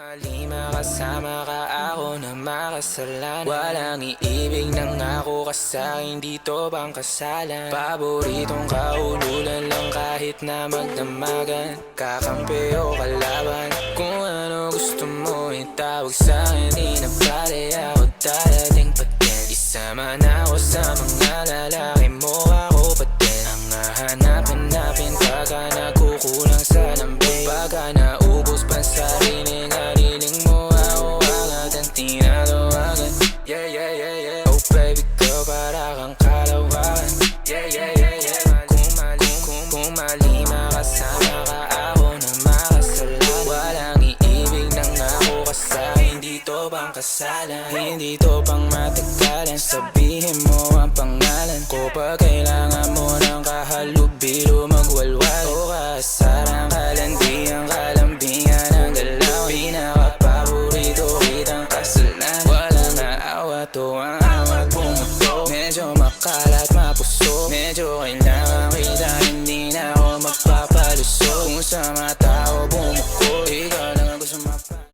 mali makasama ka, ako na makasalanan. Walang iibig ng ako ka sa'kin, dito bang kasalan? Paboritong kaululan lang kahit na magdamagan. Kakampi o kalaban, kung ano gusto mo itawag sa'kin. Di na pare ako dadating pa din. Isama na ako sa mga lalaki mo, ako pa din ang hahanap-hanapin pagka nagkukulang sa lambing. Pagka naubos pa sa sariling mo, ako agad ang tinatawagan. Yeah, yeah, yeah, yeah. Oh baby girl, para kang kalawakan. Yeah, yeah, yeah, yeah. Kung mali makasama ka, ako na makasalanan. Walang iibig ng ako ka sa'kin, dito bang kasalan? Hindi to pang matagalan, sabihin mo ang pangalan ko pag kailangan mo ng kahalubilo, magwalwal o kaasarang kalandiang kalambingan ang galaw. Pinaka-paborito kitang kasalan. Walang naawa to ang awat bumuto, medyo makalat mapuso, medyo kailangan